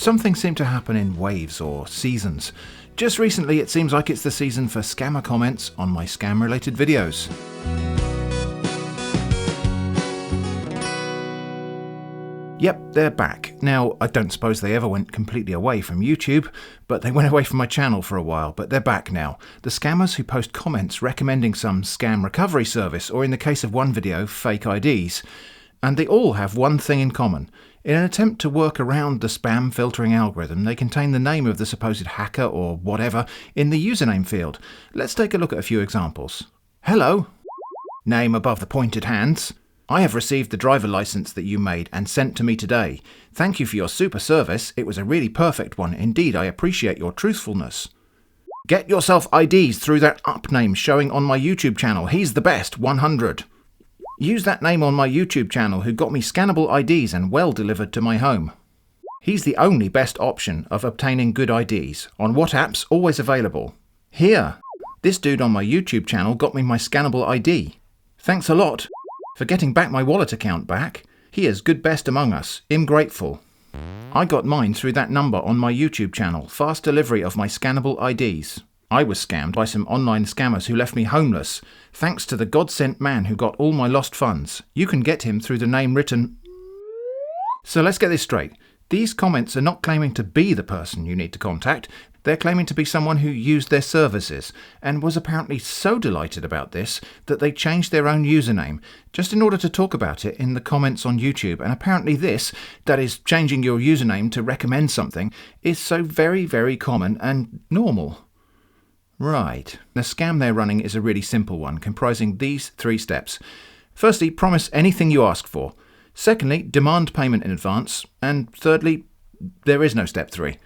Some things seem to happen in waves or seasons. Just recently it seems like it's the season for scammer comments on my scam related videos. Yep, they're back. Now, I don't suppose they ever went completely away from YouTube, but they went away from my channel for a while, but they're back now. The scammers who post comments recommending some scam recovery service, or in the case of one video, fake IDs. And they all have one thing in common. In an attempt to work around the spam filtering algorithm, they contain the name of the supposed hacker or whatever in the username field. Let's take a look at a few examples. Hello. Name above the pointed hands. I have received the driver license that you made and sent to me today. Thank you for your super service. It was a really perfect one. Indeed, I appreciate your truthfulness. Get yourself IDs through that up name showing on my YouTube channel. He's the best, 100. Use that name on my YouTube channel who got me scannable IDs and well delivered to my home. He's the only best option of obtaining good IDs. On what apps? Always available. Here. This dude on my YouTube channel got me my scannable ID. Thanks a lot. For getting back my wallet account back. He is good best among us. I'm grateful. I got mine through that number on my YouTube channel. Fast delivery of my scannable IDs. I was scammed by some online scammers who left me homeless. Thanks to the God-sent man who got all my lost funds. You can get him through the name written... So let's get this straight. These comments are not claiming to be the person you need to contact. They're claiming to be someone who used their services and was apparently so delighted about this that they changed their own username just in order to talk about it in the comments on YouTube. And apparently this, that is changing your username to recommend something, is so very, very common and normal. Right. The scam they're running is a really simple one, comprising these 3 steps. Firstly, promise anything you ask for. Secondly, demand payment in advance. And thirdly, there is no step 3.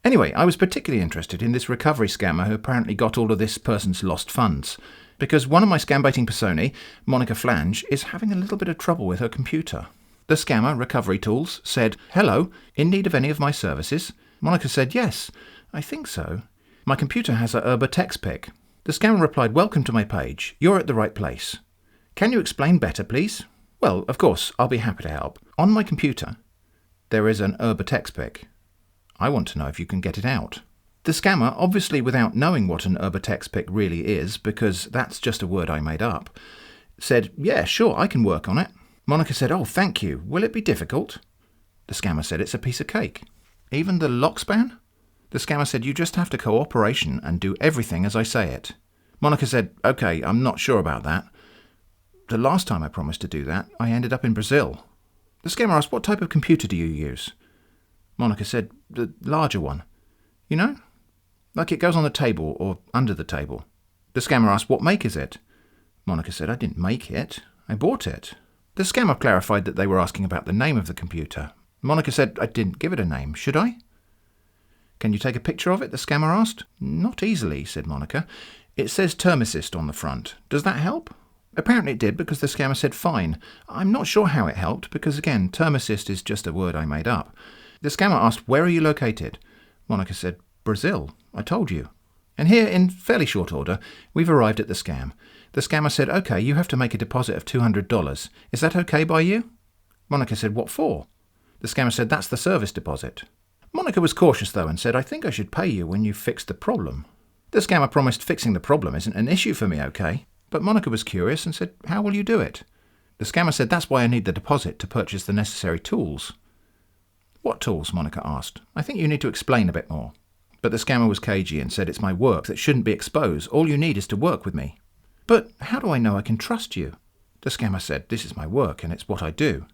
Anyway, I was particularly interested in this recovery scammer who apparently got all of this person's lost funds, because one of my scambaiting personae, Monica Flange, is having a little bit of trouble with her computer. The scammer, Recovery Tools, said, "Hello, in need of any of my services?" Monica said, "Yes, I think so. My computer has a Urbertexpic." The scammer replied, "Welcome to my page. You're at the right place. Can you explain better, please?" "Well, of course, I'll be happy to help. On my computer, there is an Urbertexpic. I want to know if you can get it out." The scammer, obviously without knowing what an Urbertexpic really is, because that's just a word I made up, said, "Yeah, sure, I can work on it." Monica said, "Oh, thank you. Will it be difficult?" The scammer said, "It's a piece of cake." "Even the lock span?" The scammer said, "You just have to cooperation and do everything as I say it." Monica said, "Okay, I'm not sure about that. The last time I promised to do that, I ended up in Brazil." The scammer asked, "What type of computer do you use?" Monica said, "The larger one. You know? Like it goes on the table or under the table." The scammer asked, "What make is it?" Monica said, "I didn't make it. I bought it." The scammer clarified that they were asking about the name of the computer. Monica said, "I didn't give it a name. Should I?" "Can you take a picture of it?" the scammer asked. "Not easily," said Monica. "It says Term Assist on the front. Does that help?" Apparently it did, because the scammer said fine. I'm not sure how it helped, because again, Term Assist is just a word I made up. The scammer asked, "Where are you located?" Monica said, "Brazil. I told you." And here, in fairly short order, we've arrived at the scam. The scammer said, "Okay, you have to make a deposit of $200. Is that okay by you?" Monica said, "What for?" The scammer said, "That's the service deposit." Monica was cautious though and said, "I think I should pay you when you've fixed the problem." The scammer promised fixing the problem isn't an issue for me, okay? But Monica was curious and said, "How will you do it?" The scammer said, "That's why I need the deposit to purchase the necessary tools." "What tools?" Monica asked. "I think you need to explain a bit more." But the scammer was cagey and said, "It's my work that shouldn't be exposed. All you need is to work with me." "But how do I know I can trust you?" The scammer said, "This is my work and it's what I do."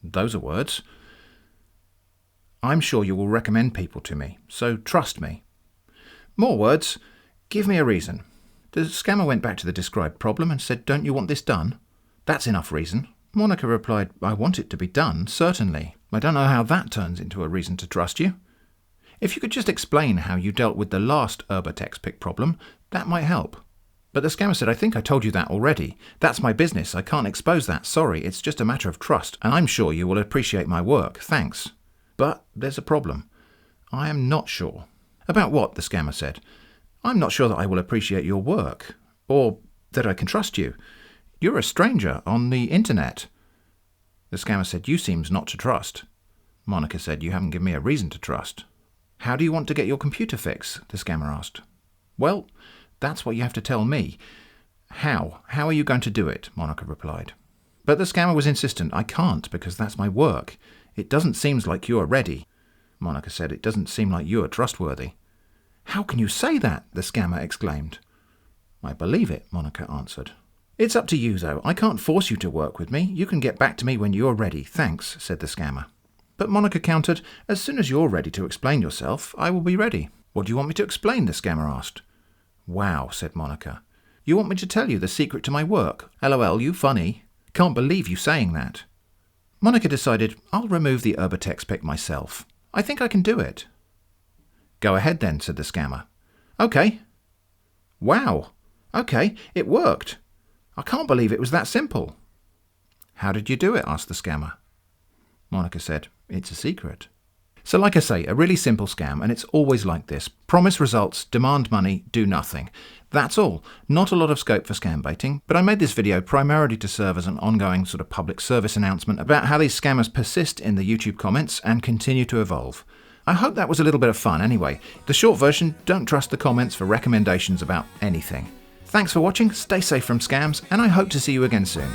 Those are words. "I'm sure you will recommend people to me, so trust me." More words. "Give me a reason." The scammer went back to the described problem and said, "Don't you want this done?" "That's enough reason." Monica replied, "I want it to be done, certainly. I don't know how that turns into a reason to trust you. If you could just explain how you dealt with the last Urbertexpic problem, that might help." But the scammer said, "I think I told you that already. That's my business. I can't expose that. Sorry, it's just a matter of trust, and I'm sure you will appreciate my work. Thanks. But there's a problem. I am not sure." "About what?" the scammer said. "I'm not sure that I will appreciate your work, or that I can trust you. You're a stranger on the internet." The scammer said, "You seems not to trust." Monica said, "You haven't given me a reason to trust." "How do you want to get your computer fixed?" the scammer asked. "Well, that's what you have to tell me." How? How are you going to do it?" Monica replied. But the scammer was insistent. "I can't, because that's my work. It doesn't seem like you are ready." Monica said, "It doesn't seem like you are trustworthy." "How can you say that?" the scammer exclaimed. "I believe it," Monica answered. "It's up to you, though. I can't force you to work with me. You can get back to me when you're ready. Thanks," said the scammer. But Monica countered, "As soon as you're ready to explain yourself, I will be ready." "What do you want me to explain?" the scammer asked. "Wow," said Monica. "You want me to tell you the secret to my work? LOL, you funny. Can't believe you saying that." Monica decided, "I'll remove the Urbertexpic myself. I think I can do it." "Go ahead then," said the scammer. "Okay." "Wow. Okay, it worked. I can't believe it was that simple." "How did you do it?" asked the scammer. Monica said, "It's a secret." So like I say, a really simple scam, and it's always like this. Promise results, demand money, do nothing. That's all. Not a lot of scope for scam baiting, but I made this video primarily to serve as an ongoing sort of public service announcement about how these scammers persist in the YouTube comments and continue to evolve. I hope that was a little bit of fun anyway. The short version, don't trust the comments for recommendations about anything. Thanks for watching, stay safe from scams, and I hope to see you again soon.